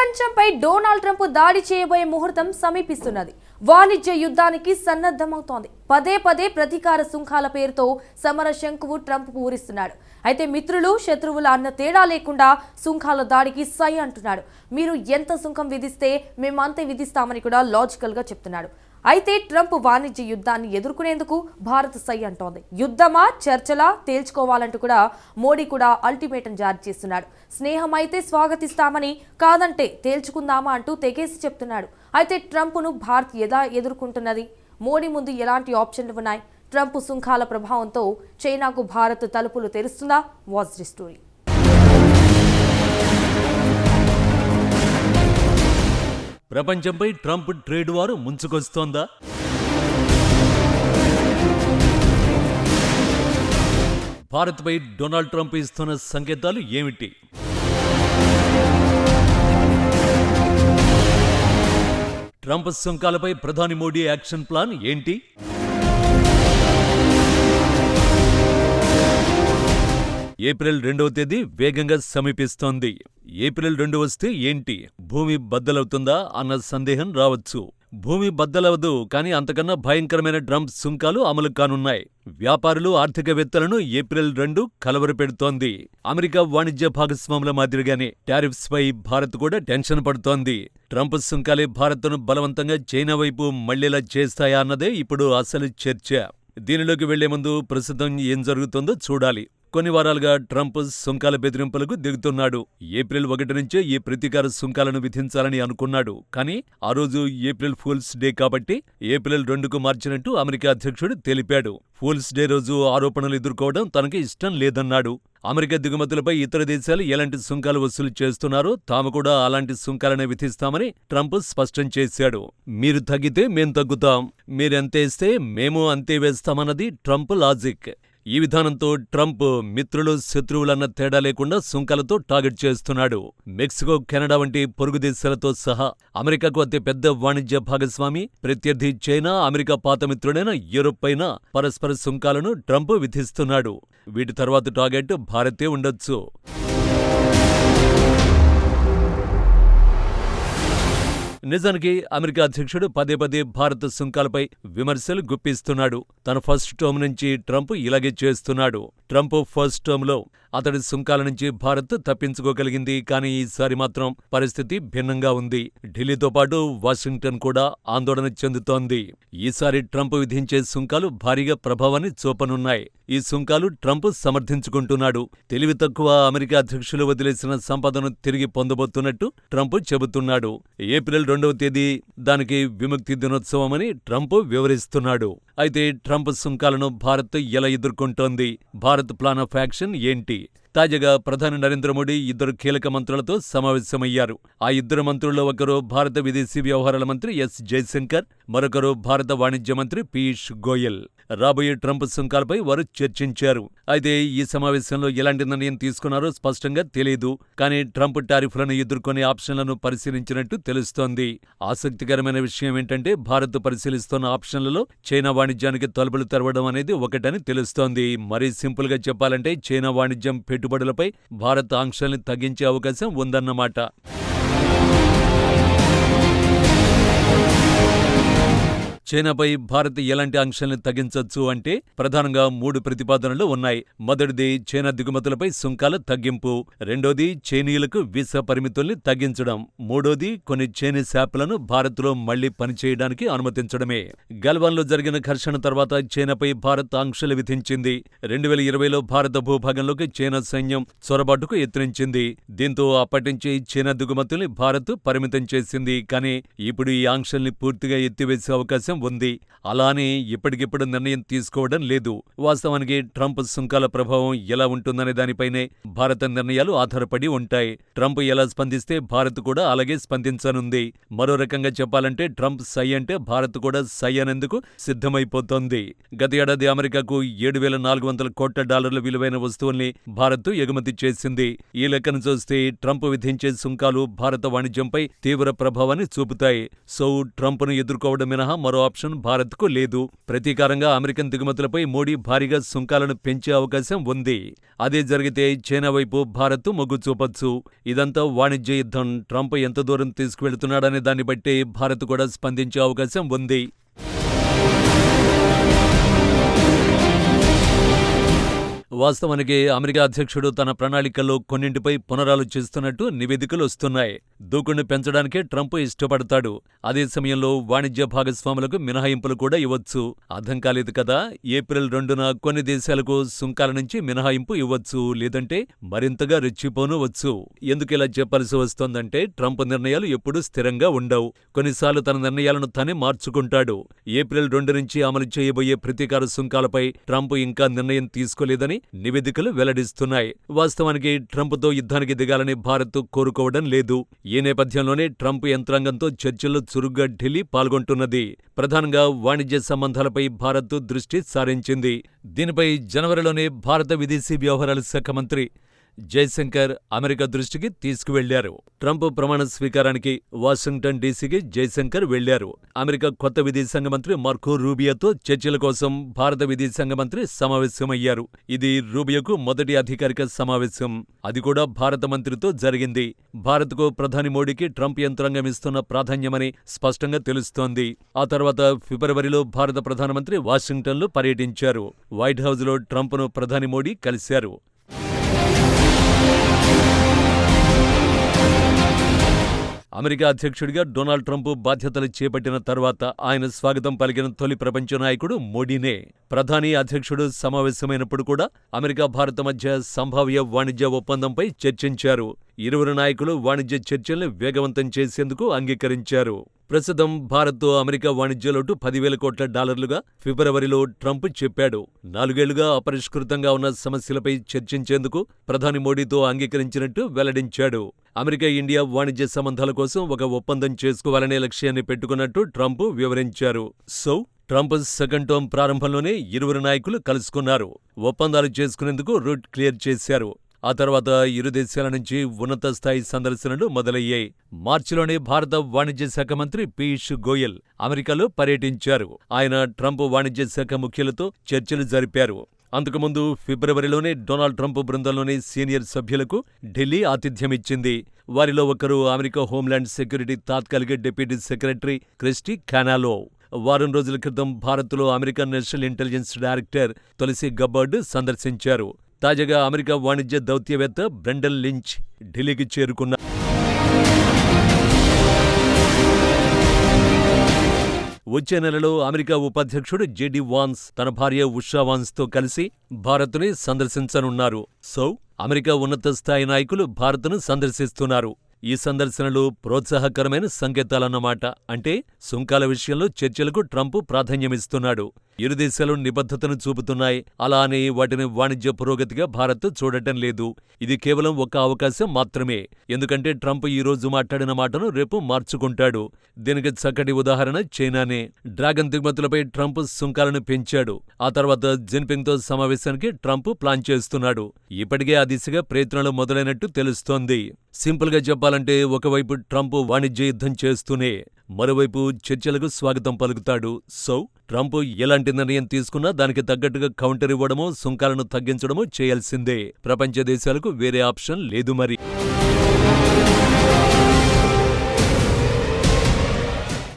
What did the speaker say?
ప్రపంచంపై Donald Trump దాడి చేయబోయే ముహూర్తం సమీపిస్తున్నది. వాణిజ్య యుద్ధానికి సన్నద్ధమవుతోంది. పదే పదే ప్రతీకార సుంకాల పేరుతో సమర శంకువు ట్రంప్ పూరిస్తున్నాడు. అయితే మిత్రులు శత్రువుల అన్న తేడా లేకుండా సుంకాల దాడికి సై అంటున్నాడు. మీరు ఎంత సుంకం విధిస్తే మేమంతే విధిస్తామని కూడా లాజికల్ గా చెప్తున్నాడు. అయితే ట్రంప్ వాణిజ్య యుద్ధాన్ని ఎదుర్కొనేందుకు భారత్ సై అంటోంది. యుద్ధమా చర్చలా తేల్చుకోవాలంటూ కూడా మోడీ కూడా అల్టిమేటం జారీ చేస్తున్నాడు. స్నేహం అయితే స్వాగతిస్తామని, కాదంటే తేల్చుకుందామా అంటూ తెగేసి చెప్తున్నాడు. అయితే ట్రంప్ను భారత్ ఎలా ఎదుర్కొంటున్నది? మోడీ ముందు ఎలాంటి ఆప్షన్లు ఉన్నాయి? ట్రంప్ సుంకాల ప్రభావంతో చైనాకు భారత్ తలుపులు తెరుస్తుందా? Watch the story. ప్రపంచంపై ట్రంప్ ట్రేడ్ వారు ముంచుకొస్తోందా? భారత్పై డొనాల్డ్ ట్రంప్ ఇస్తున్న సంకేతాలు ఏమిటి? ట్రంప్ సుంకాలపై ప్రధాని మోడీ యాక్షన్ ప్లాన్ ఏంటి? ఏప్రిల్ 2వ తేదీ వేగంగా సమీపిస్తోంది. ఏప్రిల్ 2 వస్తే ఏంటి? భూమి బద్దలవుతుందా అన్న సందేహం రావచ్చు. భూమి బద్దలవదు, కానీ అంతకన్నా భయంకరమైన ట్రంప్ సుంకాలు అమలు కానున్నాయి. వ్యాపారులు, ఆర్థికవేత్తలను ఏప్రిల్ 2 కలవరపెడుతోంది. అమెరికా వాణిజ్య భాగస్వాముల మాదిరిగానే టారిఫ్స్ పై భారత్ కూడా టెన్షన్ పడుతోంది. ట్రంప్ సుంకాలే భారత్ను బలవంతంగా చైనా వైపు మళ్లేలా చేస్తాయా అన్నదే ఇప్పుడు అసలు చర్చ. దీనిలోకి వెళ్లే ముందు ప్రస్తుతం ఏం జరుగుతుందో చూడాలి. కొన్ని వారాలుగా ట్రంప్ సుంకాల బెదిరింపులకు దిగుతున్నాడు. ఏప్రిల్ 1 నుంచే ఈ ప్రతీకార సుంకాలను విధించాలని అనుకున్నాడు. కానీ ఆ రోజు ఏప్రిల్ ఫూల్స్ డే కాబట్టి ఏప్రిల్ 2కు మార్చినట్టు అమెరికా అధ్యక్షుడు తెలిపాడు. ఫూల్స్ డే రోజు ఆరోపణలు ఎదుర్కోవడం తనకి ఇష్టం లేదన్నాడు. అమెరికా దిగుమతులపై ఇతర దేశాలు ఎలాంటి సుంకాలు వసూలు చేస్తున్నారో తాము కూడా అలాంటి సుంకాలనే విధిస్తామని ట్రంప్ స్పష్టం చేశాడు. మీరు తగ్గితే మేం తగ్గుతాం, మీరెంతేస్తే మేము అంతే వేస్తామన్నది ట్రంప్ లాజిక్. ఈ విధానంతో ట్రంప్ మిత్రులు శత్రువులన్న తేడా లేకుండా సుంకాలతో టార్గెట్ చేస్తున్నాడు. మెక్సికో, కెనడా వంటి పొరుగు దేశాలతో సహా అమెరికాకు అతిపెద్ద వాణిజ్య భాగస్వామి ప్రత్యర్థి చైనా, అమెరికా పాత మిత్రుడైన యూరోప్ పైన పరస్పర సుంకాలను ట్రంప్ విధిస్తున్నాడు. వీటి తర్వాత టార్గెట్ భారతే ఉండొచ్చు. నిజానికి అమెరికా అధ్యక్షుడు పదే పదే భారత సుంకాలపై విమర్శలు గుప్పిస్తున్నాడు. తన ఫస్ట్ టర్మ్ నుంచి ట్రంప్ ఇలాగే చేస్తున్నాడు. ట్రంప్ ఫస్ట్ టర్మ్లో అతడి సుంకాల నుంచి భారత్ తప్పించుకోగలిగింది. కానీ ఈసారి మాత్రం పరిస్థితి భిన్నంగా ఉంది. ఢిల్లీతో పాటు వాషింగ్టన్ కూడా ఆందోళన చెందుతోంది. ఈసారి ట్రంప్ విధించే సుంకాలు భారీగా ప్రభావాన్ని చూపనున్నాయి. ఈ సుంకాలు ట్రంప్ సమర్థించుకుంటున్నాడు. తెలివి తక్కువ అమెరికా అధ్యక్షులు వదిలేసిన సంపదను తిరిగి పొందబోతున్నట్టు ట్రంప్ చెబుతున్నాడు. ఏప్రిల్ 2వ తేదీ దానికి విముక్తి దినోత్సవమని ట్రంప్ వివరిస్తున్నాడు. అయితే ట్రంప్ సుంకాలను భారత్ ఎలా ఎదుర్కొంటోంది? భారత్ ప్లాన్ ఆఫ్ యాక్షన్ ఏంటి? తాజాగా ప్రధాని నరేంద్ర మోడీ 2 కీలక మంత్రులతో సమావేశమయ్యారు. ఆ 2 మంత్రుల్లో ఒకరు భారత విదేశీ వ్యవహారాల మంత్రి ఎస్ జైశంకర్, మరొకరు భారత వాణిజ్య మంత్రి పీయూష్ గోయల్. రాబోయే ట్రంప్ సుంకాలపై వారు చర్చించారు. అయితే ఈ సమావేశంలో ఎలాంటి నిర్ణయం తీసుకున్నారో స్పష్టంగా తెలియదు. కానీ ట్రంప్ టారిఫ్లను ఎదుర్కొనే ఆప్షన్లను పరిశీలించినట్టు తెలుస్తోంది. ఆసక్తికరమైన విషయం ఏంటంటే భారత్ పరిశీలిస్తున్న ఆప్షన్లలో చైనా వాణిజ్యానికి తలుపులు తెరవడం అనేది ఒకటని తెలుస్తోంది. మరీ సింపుల్ గా చెప్పాలంటే చైనా వాణిజ్యం పెట్టుబడులపై భారత్ ఆంక్షల్ని తగ్గించే అవకాశం ఉందన్నమాట. చైనాపై భారత్ ఎలాంటి ఆంక్షల్ని తగ్గించొచ్చు అంటే ప్రధానంగా 3 ప్రతిపాదనలు ఉన్నాయి. మొదటిది చైనా దిగుమతులపై సుంకాల తగ్గింపు, రెండోది చైనీయులకు వీసా పరిమితుల్ని తగ్గించడం, మూడోది కొన్ని చైనీస్ యాప్లను భారత్లో మళ్లీ పనిచేయడానికి అనుమతించడమే. గల్వాన్లో జరిగిన ఘర్షణ తర్వాత చైనాపై భారత్ ఆంక్షలు విధించింది. 2020లో భారత భూభాగంలోకి చైనా సైన్యం చొరబాటుకు యత్నించింది. దీంతో అప్పటించి చైనా దిగుమతుల్ని భారత్ పరిమితం చేసింది. కానీ ఇప్పుడు ఈ ఆంక్షల్ని పూర్తిగా ఎత్తివేసే అవకాశం ఉంది. అలానే ఇప్పటికిప్పుడు నిర్ణయం తీసుకోవడం లేదు. వాస్తవానికి ట్రంప్ సుంకాల ప్రభావం ఎలా ఉంటుందనే దానిపైనే భారత నిర్ణయాలు ఆధారపడి ఉంటాయి. ట్రంప్ ఎలా స్పందిస్తే భారత్ కూడా అలాగే స్పందించనుంది. మరో రకంగా చెప్పాలంటే ట్రంప్ సై అంటే భారత్ కూడా సై అనేందుకు సిద్ధమైపోతోంది. గత ఏడాది అమెరికాకు $7,400 కోట్ల విలువైన వస్తువుల్ని భారత్ ఎగుమతి చేసింది. ఈ లెక్కను చూస్తే ట్రంప్ విధించే సుంకాలు భారత వాణిజ్యంపై తీవ్ర ప్రభావాన్ని చూపుతాయి. సో ట్రంప్ను ఎదుర్కోవడం మినహా మరో ఆప్షన్ భారత్కు లేదు. ప్రతీకారంగా అమెరికన్ దిగుమతులపై మోడీ భారీగా సుంకాలను పెంచే అవకాశం ఉంది. అదే జరిగితే చైనా వైపు భారత్ మొగ్గు చూపొచ్చు. ఇదంతా వాణిజ్య యుద్ధం. ట్రంప్ ఎంత దూరం తీసుకువెళ్తున్నాడనే దాన్ని బట్టి భారత్ కూడా స్పందించే అవకాశం ఉంది. వాస్తవానికి అమెరికా అధ్యక్షుడు తన ప్రణాళికల్లో కొన్నింటిపై పునరాలోచిస్తున్నట్టు నివేదికలు వస్తున్నాయి. దూకుడుని పెంచడానికే ట్రంప్ ఇష్టపడతాడు. అదే సమయంలో వాణిజ్య భాగస్వాములకు మినహాయింపులు కూడా ఇవ్వచ్చు. అర్థం కాలేదు కదా, ఏప్రిల్ 2న కొన్ని దేశాలకు సుంకాల నుంచి మినహాయింపు ఇవ్వచ్చు, లేదంటే మరింతగా రెచ్చిపోనవచ్చు. ఎందుకిలా చెప్పాల్సి వస్తోందంటే ట్రంప్ నిర్ణయాలు ఎప్పుడూ స్థిరంగా ఉండవు. కొన్నిసార్లు తన నిర్ణయాలను తానే మార్చుకుంటాడు. ఏప్రిల్ 2 నుంచి అమలు చేయబోయే ప్రతీకార సుంకాలపై ట్రంప్ ఇంకా నిర్ణయం తీసుకోలేదని నివేదికలు వెల్లడిస్తున్నాయి. వాస్తవానికి ట్రంప్తో యుద్ధానికి దిగాలని భారత్ కోరుకోవడం లేదు. ఈ నేపథ్యంలోనే ట్రంప్ యంత్రాంగంతో చర్చల్లో చురుగ్గా ఢిల్లీ పాల్గొంటున్నది. ప్రధానంగా వాణిజ్య సంబంధాలపై భారత్ దృష్టి సారించింది. దీనిపై జనవరిలోనే భారత విదేశీ వ్యవహారాల శాఖ మంత్రి జైశంకర్ అమెరికా దృష్టికి తీసుకువెళ్లారు. ట్రంప్ ప్రమాణ స్వీకారానికి వాషింగ్టన్ డీసీకి జైశంకర్ వెళ్లారు. అమెరికా కొత్త విదేశాంగ మంత్రి మార్కో రూబియోతో చర్చల కోసం భారత విదేశాంగ మంత్రి సమావేశమయ్యారు. ఇది రూబియోకు మొదటి అధికారిక సమావేశం. అది కూడా భారత మంత్రితో జరిగింది. భారత్కు ప్రధాని మోడీకి ట్రంప్ యంత్రాంగం ఇస్తున్న ప్రాధాన్యమని స్పష్టంగా తెలుస్తోంది. ఆ తర్వాత ఫిబ్రవరిలో భారత ప్రధానమంత్రి వాషింగ్టన్లో పర్యటించారు. వైట్ హౌస్లో ట్రంప్ను ప్రధాని మోడీ కలిశారు. అమెరికా అధ్యక్షుడిగా డొనాల్డ్ ట్రంప్ బాధ్యతలు చేపట్టిన తర్వాత ఆయన స్వాగతం పలికిన తొలి ప్రపంచ నాయకుడు మోడీనే. ప్రధాని అధ్యక్షుడు సమావేశమైనప్పుడు కూడా అమెరికా భారత మధ్య సంభావ్య వాణిజ్య ఒప్పందంపై చర్చించారు. ఇరువురు నాయకులు వాణిజ్య చర్చల్ని వేగవంతం చేసేందుకు అంగీకరించారు. ప్రస్తుతం భారత్తో అమెరికా వాణిజ్య లోటు $10,000 కోట్ల ఫిబ్రవరిలో ట్రంప్ చెప్పాడు. 4 ఏళ్లుగా అపరిష్కృతంగా ఉన్న సమస్యలపై చర్చించేందుకు ప్రధాని మోడీతో అంగీకరించినట్టు వెల్లడించాడు. అమెరికా ఇండియా వాణిజ్య సంబంధాల కోసం ఒక ఒప్పందం చేసుకోవాలనే లక్ష్యాన్ని పెట్టుకున్నట్టు ట్రంప్ వివరించారు. ట్రంప్ సెకండ్ టర్మ్ ప్రారంభంలోనే ఇరువురు నాయకులు కలుసుకున్నారు. ఒప్పందాలు చేసుకునేందుకు రూట్ క్లియర్ చేశారు. ఆ తర్వాత ఇరు దేశాల నుంచి ఉన్నత స్థాయి సందర్శనలు మొదలయ్యాయి. మార్చిలోనే భారత వాణిజ్య శాఖ మంత్రి పీయూష్ గోయల్ అమెరికాలో పర్యటించారు. ఆయన ట్రంప్ వాణిజ్య శాఖ ముఖ్యులతో చర్చలు జరిపారు. అంతకుముందు ఫిబ్రవరిలోనే డొనాల్డ్ ట్రంప్ బృందంలోని సీనియర్ సభ్యులకు ఢిల్లీ ఆతిథ్యమిచ్చింది. వారిలో ఒకరు అమెరికా హోంల్యాండ్ సెక్యూరిటీ తాత్కాలిక డిప్యూటీ సెక్రటరీ క్రిస్టీ కానాలో. వారం రోజుల క్రితం భారత్లో American national intelligence director Tulsi గబ్బర్డ్ సందర్శించారు. తాజాగా అమెరికా వాణిజ్య దౌత్యవేత్త బ్రెండన్ లించ్ ఢిల్లీకి చేరుకున్నారు. వచ్చే నెలలో అమెరికా ఉపాధ్యక్షుడు జేడీ వాన్స్ తన భార్య ఉషా వాన్స్తో కలిసి భారత్ని సందర్శించనున్నారు. అమెరికా ఉన్నత స్థాయి నాయకులు భారత్ను సందర్శిస్తున్నారు. ఈ సందర్శనలు ప్రోత్సాహకరమైన సంకేతాలన్నమాట. అంటే సుంకాల విషయంలో చర్చలకు ట్రంప్ ప్రాధాన్యమిస్తున్నాడు. ఇరు దేశాలు నిబద్ధతను చూపుతున్నాయి. అలా అని వాటిని వాణిజ్య పురోగతిగా భారత్ చూడటం లేదు. ఇది కేవలం ఒక అవకాశం మాత్రమే. ఎందుకంటే ట్రంప్ ఈ రోజు మాట్లాడిన మాటను రేపు మార్చుకుంటాడు. దీనికి చక్కటి ఉదాహరణ చైనానే. డ్రాగన్ దిగుమతులపై ట్రంప్ సుంకాలను పెంచాడు. ఆ తర్వాత జిన్పింగ్తో సమావేశానికి ట్రంప్ ప్లాన్ చేస్తున్నాడు. ఇప్పటికే ఆ దిశగా ప్రయత్నాలు మొదలైనట్టు తెలుస్తోంది. సింపుల్గా చెప్పాలంటే ఒకవైపు ట్రంప్ వాణిజ్య యుద్ధం చేస్తూనే మరోవైపు చర్చలకు స్వాగతం పలుకుతాడు. ట్రంప్ ఎలాంటి నిర్ణయం తీసుకున్నా దానికి తగ్గట్టుగా కౌంటర్ ఇవ్వడమో సుంకాలను తగ్గించడమో చేయాల్సిందే. ప్రపంచ దేశాలకు వేరే ఆప్షన్ లేదు మరి.